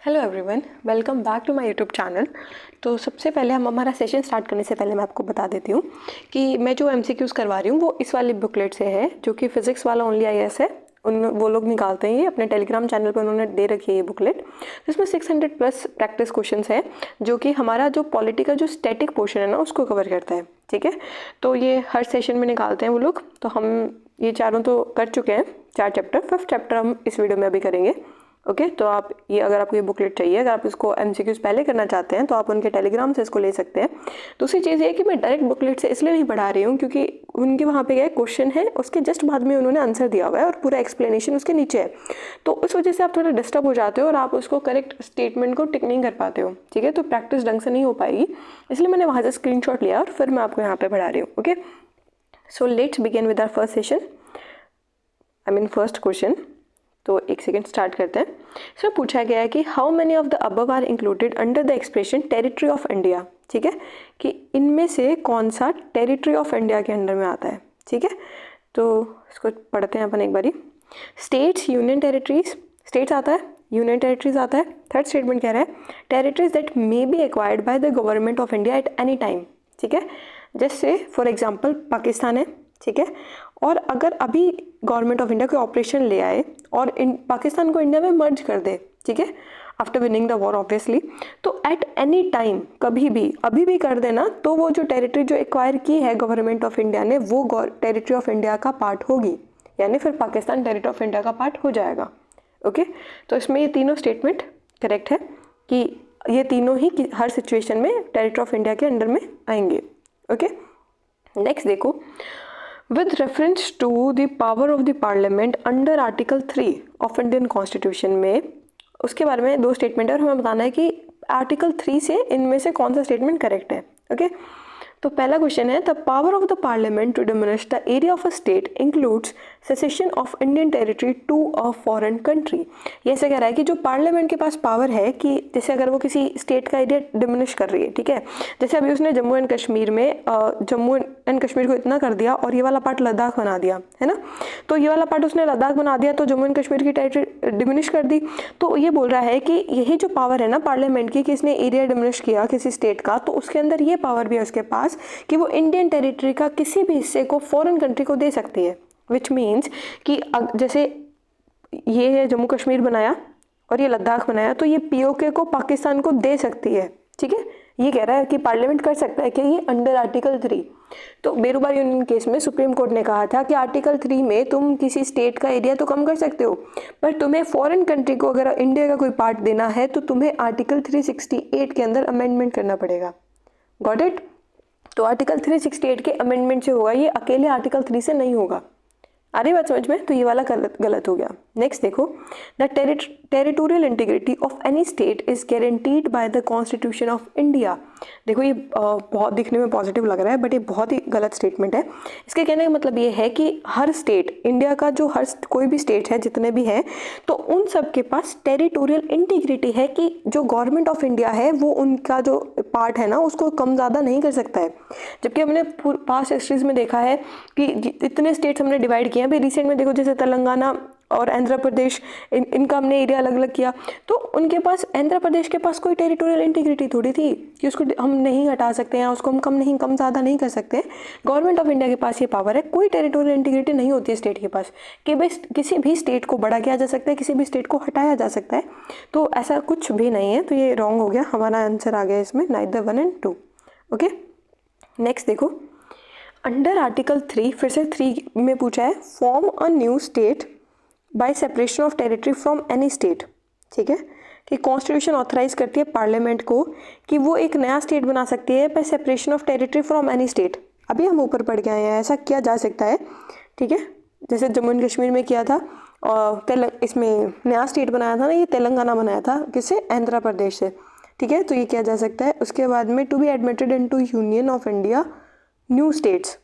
Hello everyone, welcome back to my YouTube channel. तो सबसे पहले हम हमारा सेशन स्टार्ट करने से पहले मैं आपको बता देती हूँ कि मैं जो एमसीक्यूज़ करवा रही हूँ वो इस वाली बुकलेट से है, जो कि फिजिक्स वाला ओनली आईएएस है। वो लोग निकालते हैं, ये अपने टेलीग्राम चैनल पर उन्होंने दे रखी है ये बुकलेट। तो इसमें 600 प्लस प्रैक्टिस क्वेश्चंस है, जो कि हमारा जो पॉलिटी का जो स्टैटिक पोर्शन है ना उसको कवर करता है। ठीक है, तो ये हर सेशन में निकालते हैं वो लोग। तो हम ये चारों तो कर चुके हैं, 4 चैप्टर। 5th चैप्टर हम इस वीडियो में अभी करेंगे। ओके, तो आप ये अगर आपको ये बुकलेट चाहिए, अगर आप इसको एमसीक्यूज पहले करना चाहते हैं तो आप उनके टेलीग्राम से इसको ले सकते हैं। दूसरी चीज़ ये है कि मैं डायरेक्ट बुकलेट से इसलिए नहीं पढ़ा रही हूँ क्योंकि उनके वहाँ पे क्या क्वेश्चन है, उसके जस्ट बाद में उन्होंने आंसर दिया हुआ है और पूरा एक्सप्लेनेशन उसके नीचे है। तो उस वजह से आप थोड़ा डिस्टर्ब हो जाते हो और आप उसको करेक्ट स्टेटमेंट को टिक नहीं कर पाते हो। ठीक है, तो प्रैक्टिस ढंग से नहीं हो पाएगी, इसलिए मैंने वहाँ से स्क्रीनशॉट लिया और फिर मैं आपको यहाँ पे पढ़ा रही हूँ। Okay, so let's begin with our first session, first question. तो एक सेकेंड स्टार्ट करते हैं। इसमें पूछा गया है कि how many of the above are included under the expression territory of India. ठीक है, कि इनमें से कौन सा टेरिटरी ऑफ इंडिया के अंडर में आता है। ठीक है, तो इसको पढ़ते हैं अपन एक बारी। स्टेट्स, यूनियन टेरिटरीज, स्टेट्स आता है, यूनियन टेरिटरीज आता है। थर्ड स्टेटमेंट कह रहा है territories that may be acquired by the government of India at any time. ठीक है, जैसे फॉर एग्जाम्पल पाकिस्तान है। ठीक है, और अगर अभी गवर्नमेंट ऑफ इंडिया कोई ऑपरेशन ले आए और पाकिस्तान को इंडिया में मर्ज कर दे, ठीक है, after winning the war obviously, तो एट एनी टाइम, कभी भी, अभी भी कर देना, तो वो जो टेरिटरी जो एक्वायर की है गवर्नमेंट ऑफ इंडिया ने, वो टेरिटरी ऑफ इंडिया का पार्ट होगी, यानी फिर पाकिस्तान टेरिटरी ऑफ इंडिया का पार्ट हो जाएगा। ओके, तो इसमें ये तीनों स्टेटमेंट करेक्ट है कि ये तीनों ही हर सिचुएशन में टेरिटरी ऑफ इंडिया के अंडर में आएंगे। ओके, नेक्स्ट देखो, with reference to the power of the parliament under article 3 of Indian constitution में, उसके बारे में दो स्टेटमेंट है और हमें बताना है कि आर्टिकल 3 से इनमें से कौन सा स्टेटमेंट करेक्ट है। ओके, तो पहला क्वेश्चन है the power of the parliament to diminish the area of a state includes secession of Indian territory to a foreign country. ये ऐसे कह रहा है कि जो पार्लियामेंट के पास पावर है कि जैसे अगर वो किसी स्टेट का एरिया डिमिनिश कर रही है, ठीक है, जैसे अभी उसने जम्मू एंड कश्मीर में जम्मू एंड कश्मीर को इतना कर दिया और ये वाला पार्ट लद्दाख बना दिया है ना, तो ये वाला पार्ट उसने लद्दाख बना दिया तो जम्मू एंड कश्मीर की टेरिटरी डिमिनिश कर दी। तो ये बोल रहा है कि यही जो पावर है ना पार्लियामेंट की, कि इसने एरिया डिमिनिश किया किसी स्टेट का, तो उसके अंदर ये पावर भी है उसके पास कि वो इंडियन टेरिटरी का किसी भी हिस्से को फॉरेन कंट्री को दे सकती है। विच मीन्स कि जैसे ये है जम्मू कश्मीर बनाया और ये लद्दाख बनाया, तो ये पीओके को पाकिस्तान को दे सकती है। ठीक है, ये कह रहा है कि पार्लियामेंट कर सकता है कि ये अंडर आर्टिकल 3। तो बेरूबार यूनियन केस में सुप्रीम कोर्ट ने कहा था कि आर्टिकल 3 में तुम किसी स्टेट का एरिया तो कम कर सकते हो, पर तुम्हें फॉरेन कंट्री को अगर इंडिया का कोई पार्ट देना है तो तुम्हें आर्टिकल 368 के अंदर अमेंडमेंट करना पड़ेगा। Got it? तो आर्टिकल 368 के अमेंडमेंट से होगा, ये अकेले आर्टिकल 3 से नहीं होगा। आ रही बात समझ में? तो ये वाला गलत हो गया। नेक्स्ट देखो, the territorial integrity of any state is guaranteed by the constitution of India. देखो ये बहुत दिखने में पॉजिटिव लग रहा है, बट ये बहुत ही गलत स्टेटमेंट है। इसके कहने का मतलब ये है कि हर स्टेट, इंडिया का जो कोई भी स्टेट है, जितने भी हैं, तो उन सब के पास टेरिटोरियल इंटीग्रिटी है कि जो गवर्नमेंट ऑफ इंडिया है वो उनका जो पार्ट है ना उसको कम ज़्यादा नहीं कर सकता है। जबकि हमने पास्ट हिस्ट्रीज में देखा है कि इतने स्टेट्स हमने डिवाइड किए हैं। अभी रिसेंट में देखो, जैसे तेलंगाना और आंध्र प्रदेश, इनका हमने एरिया अलग अलग किया, तो उनके पास, आंध्र प्रदेश के पास कोई टेरिटोरियल इंटीग्रिटी थोड़ी थी कि उसको हम नहीं हटा सकते हैं, उसको हम कम ज़्यादा नहीं कर सकते। गवर्नमेंट ऑफ इंडिया के पास ये पावर है, कोई टेरिटोरियल इंटीग्रिटी नहीं होती है स्टेट के पास कि भाई किसी भी स्टेट को बड़ा किया जा सकता है, किसी भी स्टेट को हटाया जा सकता है। तो ऐसा कुछ भी नहीं है, तो ये रॉन्ग हो गया, हमारा आंसर आ गया इसमें नाइदर 1 and 2। ओके, नेक्स्ट देखो, अंडर आर्टिकल 3, फिर से 3 में पूछा है form a new state by separation of territory from any state. ठीक है, कि कॉन्स्टिट्यूशन ऑथराइज करती है पार्लियामेंट को कि वो एक नया स्टेट बना सकती है bye separation of territory from any state. अभी हम ऊपर पढ़ के आए हैं, ऐसा किया जा सकता है। ठीक है, जैसे जम्मू एंड कश्मीर में किया था और इसमें नया स्टेट बनाया था ना, ये तेलंगाना बनाया था किससे? आंध्र प्रदेश से। ठीक है, तो ये किया जा सकता है। उसके बाद में to be admitted into union of India new states.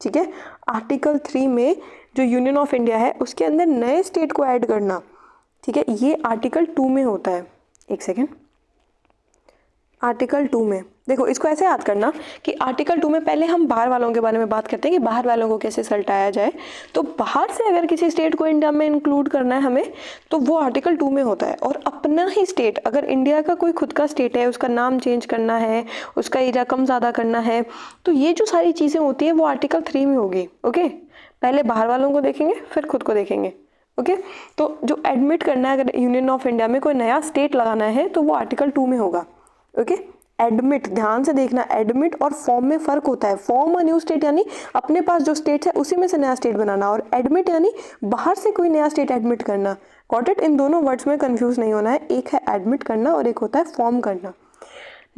ठीक है, आर्टिकल 3 में जो यूनियन ऑफ इंडिया है उसके अंदर नए स्टेट को ऐड करना, ठीक है, ये आर्टिकल 2 में होता है। एक सेकेंड, आर्टिकल 2 में देखो इसको ऐसे याद करना कि आर्टिकल 2 में पहले हम बाहर वालों के बारे में बात करते हैं कि बाहर वालों को कैसे सल्टाया जाए। तो बाहर से अगर किसी स्टेट को इंडिया में इंक्लूड करना है हमें, तो वो आर्टिकल 2 में होता है। और अपना ही स्टेट, अगर इंडिया का कोई खुद का स्टेट है, उसका नाम चेंज करना है, उसका एरिया कम ज़्यादा करना है, तो ये जो सारी चीज़ें होती है वो आर्टिकल 3 में होगी। ओके, पहले बाहर वालों को देखेंगे फिर खुद को देखेंगे। ओके, तो जो एडमिट करना है, अगर यूनियन ऑफ इंडिया में कोई नया स्टेट लगाना है तो वो आर्टिकल 2 में होगा। ओके, एडमिट, ध्यान से देखना, एडमिट और फॉर्म में फ़र्क होता है। फॉर्म अ न्यू स्टेट यानी अपने पास जो स्टेट है उसी में से नया स्टेट बनाना, और एडमिट यानी बाहर से कोई नया स्टेट एडमिट करना। Got it? इन दोनों वर्ड्स में कंफ्यूज नहीं होना है, एक है एडमिट करना और एक होता है फॉर्म करना।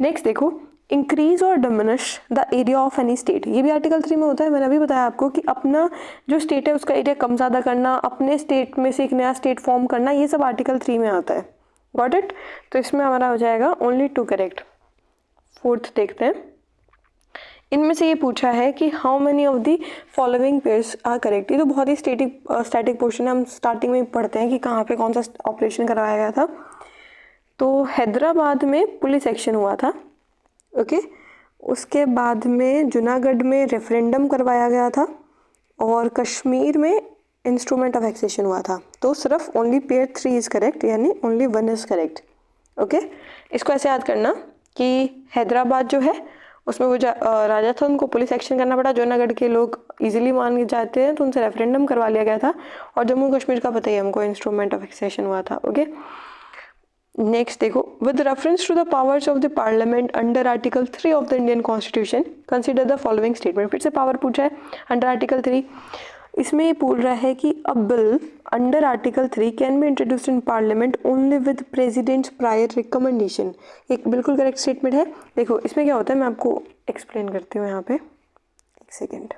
नेक्स्ट देखो, इंक्रीज और diminish the area of any state, ये भी आर्टिकल 3 में होता है। मैंने अभी बताया आपको कि अपना जो स्टेट है उसका एरिया कम ज़्यादा करना, अपने स्टेट में से एक नया स्टेट फॉर्म करना, ये सब आर्टिकल 3 में आता है। Got it? तो इसमें हमारा हो जाएगा ओनली 2 करेक्ट। फोर्थ देखते हैं, इनमें से ये पूछा है कि how many of the following pairs are correct. ये तो बहुत ही स्टैटिक पोर्शन है, हम स्टार्टिंग में ही पढ़ते हैं कि कहाँ पे कौन सा ऑपरेशन करवाया गया था। तो हैदराबाद में पुलिस एक्शन हुआ था। ओके, उसके बाद में जूनागढ़ में रेफरेंडम करवाया गया था, और कश्मीर में इंस्ट्रूमेंट ऑफ एक्सेशन हुआ था। तो सिर्फ ओनली पेयर 3 इज़ करेक्ट, यानी ओनली 1 इज़ करेक्ट। ओके, इसको ऐसे याद करना कि हैदराबाद जो है उसमें वो राजा था, उनको पुलिस एक्शन करना पड़ा। जूनागढ़ के लोग इजीली मान के जाते हैं तो उनसे रेफरेंडम करवा लिया गया था, और जम्मू कश्मीर का पता ही हमको इंस्ट्रूमेंट ऑफ एक्सेशन हुआ था। ओके, नेक्स्ट देखो, with reference to the powers of the parliament under article 3 of the Indian constitution consider the following statement. फिर से पावर पूछा है अंडर आर्टिकल 3। इसमें ये बोल रहा है कि a bill under article 3 can be introduced in parliament only with president's prior recommendation. एक बिल्कुल करेक्ट स्टेटमेंट है। देखो इसमें क्या होता है, मैं आपको एक्सप्लेन करती हूँ यहाँ पे, एक सेकेंड।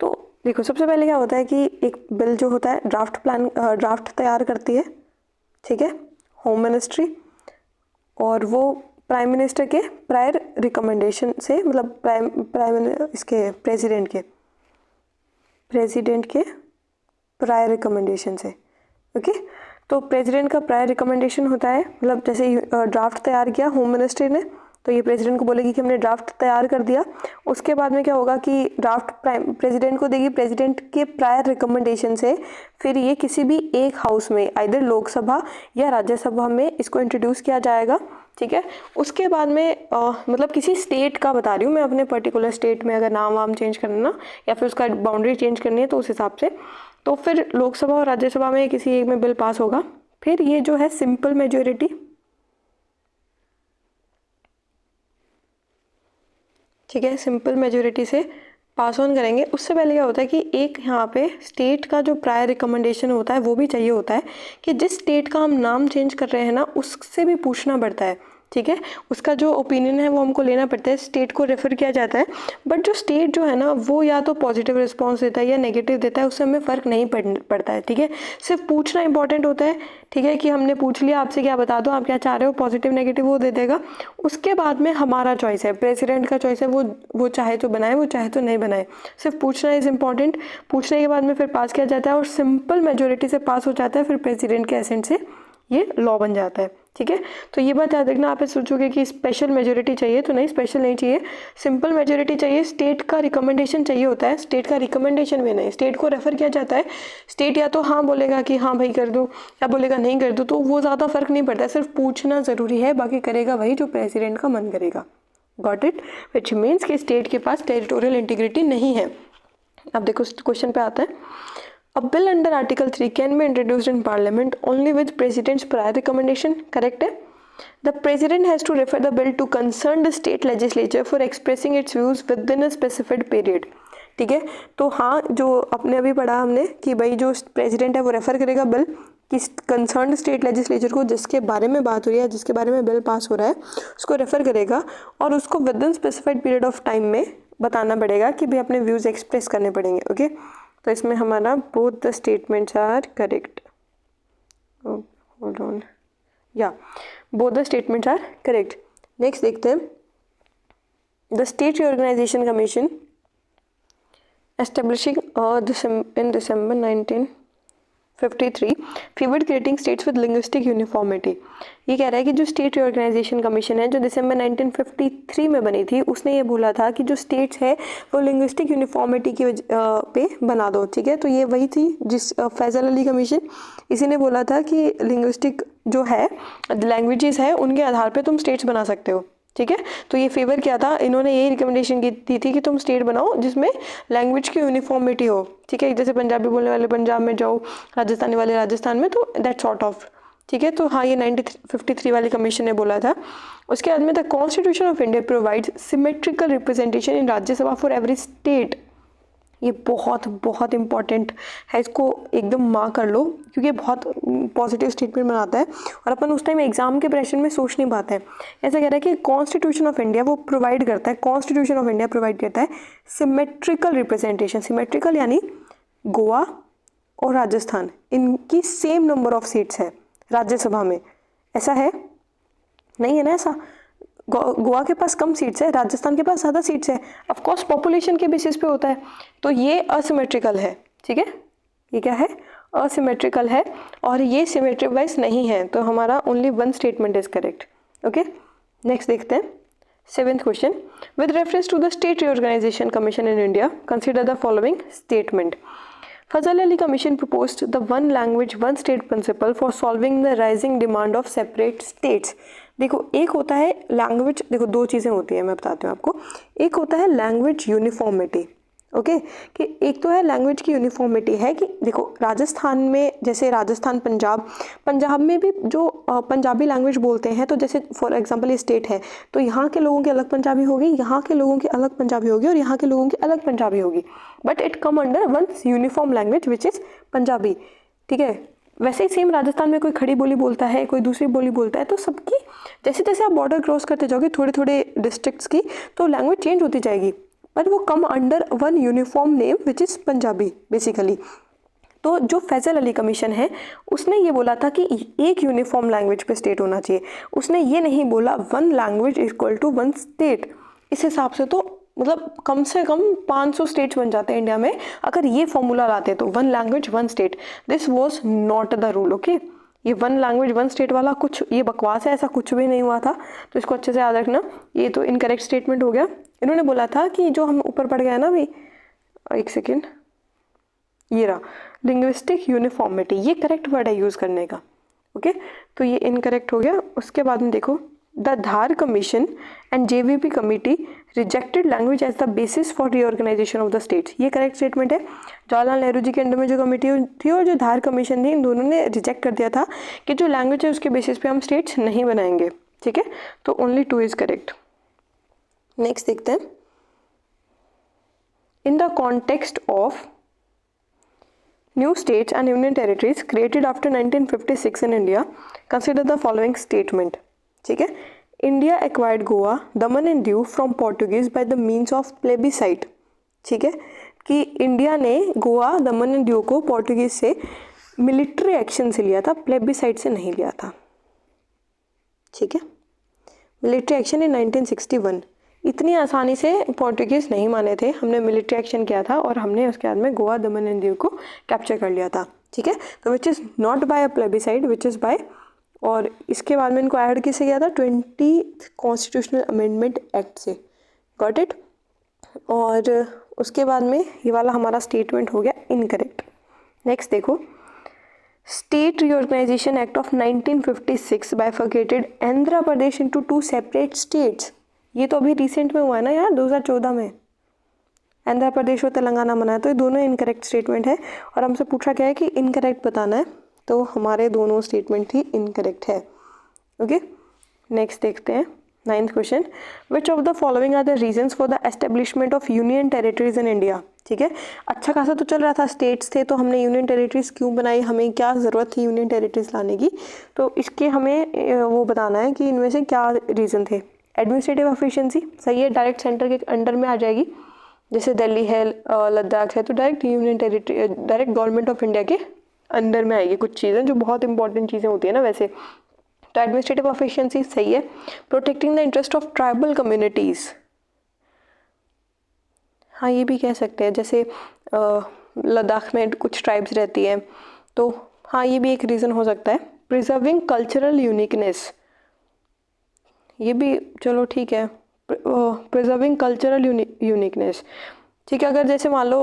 तो देखो सबसे पहले क्या होता है कि एक बिल जो होता है ड्राफ्ट तैयार करती है, ठीक है, होम मिनिस्ट्री, और वो प्राइम मिनिस्टर के प्रायर रिकमेंडेशन से, मतलब प्रेसिडेंट के प्रायर रिकमेंडेशन से। ओके, तो प्रेसिडेंट का प्रायर रिकमेंडेशन होता है, मतलब जैसे ड्राफ्ट तैयार किया होम मिनिस्ट्री ने, तो ये प्रेसिडेंट को बोलेगी कि हमने ड्राफ्ट तैयार कर दिया। उसके बाद में क्या होगा कि ड्राफ्ट प्रेसिडेंट को देगी, प्रेसिडेंट के प्रायर रिकमेंडेशन से फिर ये किसी भी एक हाउस में, आइदर लोकसभा या राज्यसभा में इसको इंट्रोड्यूस किया जाएगा। ठीक है, उसके बाद में मतलब किसी स्टेट का बता रही हूँ मैं, अपने पर्टिकुलर स्टेट में अगर नाम वाम चेंज करना या फिर उसका बाउंड्री चेंज करनी है तो उस हिसाब से, तो फिर लोकसभा और राज्यसभा में किसी एक में बिल पास होगा। फिर ये जो है सिंपल मेजोरिटी, ठीक है, सिंपल मेजोरिटी से पास ऑन करेंगे। उससे पहले क्या होता है कि एक यहाँ पे स्टेट का जो प्रायर रिकमेंडेशन होता है वो भी चाहिए होता है, कि जिस स्टेट का हम नाम चेंज कर रहे हैं ना उससे भी पूछना पड़ता है। ठीक है, उसका जो ओपिनियन है वो हमको लेना पड़ता है, स्टेट को रेफर किया जाता है। बट जो स्टेट जो है ना वो या तो पॉजिटिव रिस्पॉन्स देता है या नेगेटिव देता है, उससे हमें फ़र्क नहीं पड़ता है। ठीक है, सिर्फ पूछना इंपॉर्टेंट होता है। ठीक है, कि हमने पूछ लिया आपसे क्या बता दो, आप क्या चाह रहे हो, पॉजिटिव नेगेटिव वो दे देगा। उसके बाद में हमारा चॉइस है, प्रेसिडेंट का चॉइस है, वो चाहे तो बनाए, वो चाहे तो नहीं बनाए। सिर्फ पूछना इज़ इम्पॉर्टेंट। पूछने के बाद में फिर पास किया जाता है और सिंपल मेजोरिटी से पास हो जाता है, फिर प्रेसिडेंट के एसेंट से ये लॉ बन जाता है। ठीक है, तो ये बात याद रखना। आप सोचोगे कि स्पेशल मेजोरिटी चाहिए, तो नहीं, स्पेशल नहीं चाहिए, सिंपल मेजोरिटी चाहिए। स्टेट का रिकमेंडेशन चाहिए होता है, स्टेट का रिकमेंडेशन भी नहीं, स्टेट को रेफर किया जाता है। स्टेट या तो हाँ बोलेगा कि हाँ भाई कर दो, या बोलेगा नहीं कर दो, तो वो ज़्यादा फर्क नहीं पड़ता है, सिर्फ पूछना ज़रूरी है, बाकी करेगा वही जो प्रेसिडेंट का मन करेगा। Got it? विच मीन्स कि स्टेट के पास टेरिटोरियल इंटीग्रिटी नहीं है। अब देखो क्वेश्चन पे आता है, A bill under Article 3 can be introduced in Parliament only with President's prior recommendation. Correct है? The President has to refer the bill to concerned state legislature for expressing its views within a specified period. ठीक है, तो हाँ, जो अपने अभी पढ़ा हमने कि भाई जो प्रेसिडेंट है वो रेफर करेगा बिल कि कंसर्न स्टेट लेजिस्लेचर को, जिसके बारे में बात हो रही है, जिसके बारे में बिल पास हो रहा है, उसको रेफर करेगा, और उसको with in specified period of time में बताना पड़ेगा कि भाई अपने व्यूज़ एक्सप्रेस करने पड़ेंगे। ओके, तो इसमें हमारा both the statements are correct. Hold on, या both the statements are correct. Next देखते हैं, the state reorganisation commission establishing in December 19 1953 favoured creating states with linguistic uniformity. ये कह रहा है कि जो स्टेट रिऑर्गेनाइजेशन कमीशन है जो दिसंबर 1953 में बनी थी, उसने ये बोला था कि जो स्टेट्स है वो लिंग्विस्टिक यूनिफॉर्मिटी की पे बना दो। ठीक है, तो ये वही थी जिस फैजल अली कमीशन, इसी ने बोला था कि लिंग्विस्टिक जो है लैंग्वेजेस है उनके आधार पे तुम स्टेट्स बना सकते हो। ठीक है, तो ये फेवर किया था, इन्होंने यही रिकमेंडेशन की थी कि तुम स्टेट बनाओ जिसमें लैंग्वेज की यूनिफॉर्मिटी हो। ठीक है, जैसे पंजाबी बोलने वाले पंजाब में जाओ, राजस्थानी वाले राजस्थान में, तो दैट सॉर्ट ऑफ। ठीक है, तो हाँ ये 1953 वाली कमीशन ने बोला था। उसके बाद में the constitution of India provides symmetrical representation in Rajya Sabha for every state. ये बहुत बहुत इंपॉर्टेंट है, इसको एकदम मार्क कर लो क्योंकि ये बहुत पॉजिटिव स्टेटमेंट बनाता है और अपन उस टाइम एग्जाम के प्रेशर में सोच नहीं पाते हैं। ऐसा कह रहा है कि कॉन्स्टिट्यूशन ऑफ इंडिया वो प्रोवाइड करता है, कॉन्स्टिट्यूशन ऑफ इंडिया प्रोवाइड करता है सिमेट्रिकल रिप्रेजेंटेशन। सिमेट्रिकल यानी गोवा और राजस्थान इनकी सेम नंबर ऑफ सीट्स है राज्यसभा में। ऐसा है नहीं है ना, ऐसा गोवा के पास कम सीट्स है, राजस्थान के पास ज़्यादा सीट्स है। ऑफ कोर्स पॉपुलेशन के बेसिस पे होता है, तो ये असिमेट्रिकल है। ठीक है, ये क्या है, असिमेट्रिकल है और ये सिमेट्रिक वाइज नहीं है, तो हमारा only one statement is correct. Okay, next देखते हैं 7th question. With reference to the state reorganisation commission in India consider the following statement. Fazal Ali commission proposed the one language one state principle for solving the rising demand of separate states। देखो एक होता है language, देखो दो चीज़ें होती हैं मैं बताती हूँ आपको। एक होता है लैंग्वेज यूनिफॉर्मिटी, ओके, कि एक तो है लैंग्वेज की यूनिफॉर्मिटी है कि देखो राजस्थान में, जैसे राजस्थान पंजाब में भी जो पंजाबी लैंग्वेज बोलते हैं, तो जैसे फॉर एग्जांपल ये स्टेट है तो यहाँ के लोगों की अलग पंजाबी होगी, यहाँ के लोगों की अलग पंजाबी होगी और यहाँ के लोगों की अलग पंजाबी होगी, but it come under one uniform language which is Punjabi. ठीक है, वैसे ही सेम राजस्थान में कोई खड़ी बोली बोलता है, कोई दूसरी बोली बोलता है, तो सबकी जैसे जैसे आप बॉर्डर क्रॉस करते जाओगे थोड़े थोड़े डिस्ट्रिक्ट्स की, तो लैंग्वेज चेंज होती जाएगी, पर वो come under one uniform name which is Punjabi basically. तो जो फैजल अली कमीशन है उसने ये बोला था कि एक यूनिफॉर्म लैंग्वेज पे स्टेट होना चाहिए, उसने ये नहीं बोला one language equal to one state. इस हिसाब से तो मतलब कम से कम 500 स्टेट्स बन जाते हैं इंडिया में अगर ये फॉर्मूला लाते, तो one language one state, this was not the rule. Okay, ये वन लैंग्वेज वन स्टेट वाला कुछ ये बकवास है, ऐसा कुछ भी नहीं हुआ था, तो इसको अच्छे से याद रखना। ये तो इनकरेक्ट स्टेटमेंट हो गया। इन्होंने बोला था कि जो हम ऊपर पढ़ गया ना अभी, एक सेकेंड, ये रहा लिंग्विस्टिक यूनिफॉर्मिटी, ये करेक्ट वर्ड है यूज़ करने का। ओके, तो ये इनकरेक्ट हो गया। उसके बाद में देखो the Dhar commission and JVP committee rejected language as the basis for reorganisation of the states, ये करेक्ट स्टेटमेंट है। जवाहरलाल नेहरू जी के अंडर में जो कमेटी थी और जो धार कमीशन थी, इन दोनों ने रिजेक्ट कर दिया था कि जो लैंग्वेज है उसके बेसिस पे हम स्टेट्स नहीं बनाएंगे। ठीक है, तो ओनली 2 इज करेक्ट। नेक्स्ट देखते हैं, in the context of new states and union territories created after 1956 in India consider the following statement. ठीक है, India acquired Goa, Daman and Diu from Portuguese by the means of plebiscite. ठीक है, कि India ने गोवा, दमन and Diu को Portuguese से military action से लिया था, प्लेबिसाइट से नहीं लिया था। ठीक है, मिलिट्री एक्शन इन 1961, इतनी आसानी से पोर्टुगीज नहीं माने थे, हमने मिलिट्री एक्शन किया था और हमने उसके बाद में गोवा, दमन एंड दीव को कैप्चर कर लिया था। ठीक है, तो which is not by a plebiscite, which is by, और इसके बाद में इनको ऐड किससे किया था, 20th कॉन्स्टिट्यूशनल अमेंडमेंट एक्ट से। Got it. और उसके बाद में ये वाला हमारा स्टेटमेंट हो गया इनकरेक्ट। नेक्स्ट देखो, state reorganisation act of 1956 bifurcated Andhra Pradesh into 2 separate states. ये तो अभी रिसेंट में हुआ है ना यार, 2014 में आंध्र प्रदेश और तेलंगाना बनाया, तो ये दोनों इनकरेक्ट स्टेटमेंट है और हमसे पूछा गया है कि इनकरेक्ट बताना है, तो हमारे दोनों स्टेटमेंट ही इनकरेक्ट है। ओके, नेक्स्ट देखते हैं 9th question, which of the following are the reasons for the establishment of union territories in India. ठीक है, अच्छा खासा तो चल रहा था, स्टेट्स थे तो हमने यूनियन टेरिटरीज क्यों बनाई, हमें क्या ज़रूरत थी यूनियन टेरिटरीज लाने की, तो इसके हमें वो बताना है कि इनमें से क्या रीज़न थे। एडमिनिस्ट्रेटिव एफिशिएंसी सही है, डायरेक्ट सेंटर के अंडर में आ जाएगी, जैसे दिल्ली है, लद्दाख है, तो direct union territory, direct government of India के अंडर में आएगी कुछ चीज़ें जो बहुत इंपॉर्टेंट चीज़ें होती है ना वैसे, तो एडमिनिस्ट्रेटिव एफिशिएंसी सही है। Protecting the interest of tribal communities, हाँ ये भी कह सकते हैं, जैसे लद्दाख में कुछ ट्राइब्स रहती हैं तो हाँ, ये भी एक रीज़न हो सकता है। प्रिजर्विंग कल्चरल यूनिकनेस, ये भी चलो ठीक है। प्रिजर्विंग कल्चरल यूनिकनेस, ठीक है। अगर जैसे मान लो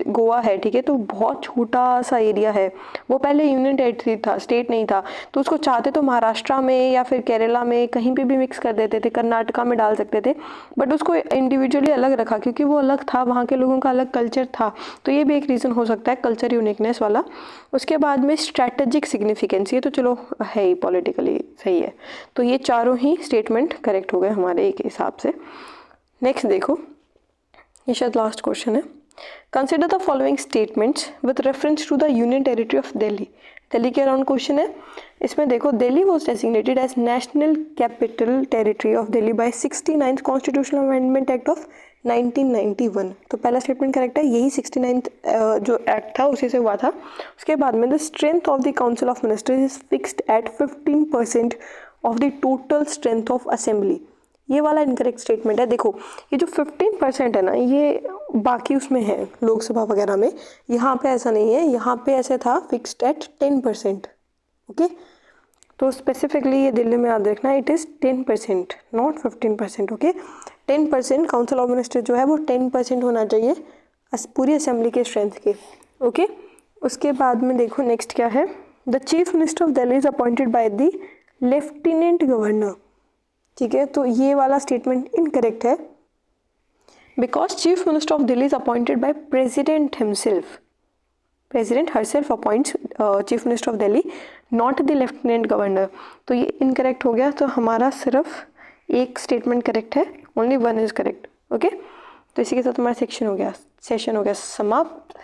गोवा है, ठीक है, तो बहुत छोटा सा एरिया है, वो पहले यूनियन टेरिटरी था, स्टेट नहीं था, तो उसको चाहते तो महाराष्ट्र में या फिर केरला में कहीं पे भी मिक्स कर देते थे, कर्नाटका में डाल सकते थे, बट उसको इंडिविजुअली अलग रखा क्योंकि वो अलग था, वहाँ के लोगों का अलग कल्चर था। तो ये भी एक रीज़न हो सकता है कल्चर यूनिकनेस वाला। उसके बाद में स्ट्रैटेजिक सिग्निफिकेंस, ये तो चलो है ही, पॉलिटिकली सही है। तो ये चारों ही स्टेटमेंट करेक्ट हो गए हमारे एक हिसाब से। नेक्स्ट देखो, ये शायद लास्ट क्वेश्चन है। Consider the following statements with reference to the union territory of Delhi. Delhi के अराउंड क्वेश्चन है। इसमें देखो, Delhi was designated as national capital territory of Delhi by 69th constitutional amendment act of 1991। तो पहला स्टेटमेंट करेक्ट है, यही 69th जो एक्ट था उसी से हुआ था। उसके बाद में the strength of the council of ministers is fixed at 15% of the total strength of assembly. ये वाला इनकरेक्ट स्टेटमेंट है। देखो, ये जो 15% है ना, ये बाकी उसमें है लोकसभा वगैरह में, यहाँ पे ऐसा नहीं है। यहाँ पे ऐसे था फिक्स्ड एट 10%। ओके, तो स्पेसिफिकली ये दिल्ली में याद रखना, it is 10%, not 15%। Okay, 10% council of minister जो है वो 10% होना चाहिए पूरी असेंबली के स्ट्रेंथ के। ओके, उसके बाद में देखो नेक्स्ट क्या है। The chief minister of Delhi is appointed by the lieutenant governor. ठीक है, तो ये वाला स्टेटमेंट इनकरेक्ट है, because chief minister of Delhi is appointed by president himself. President herself appoints chief minister of Delhi, not the lieutenant governor. तो ये incorrect हो गया। तो हमारा सिर्फ एक स्टेटमेंट करेक्ट है, only one is correct. Okay, तो इसी के साथ हमारा सेशन हो गया समाप्त।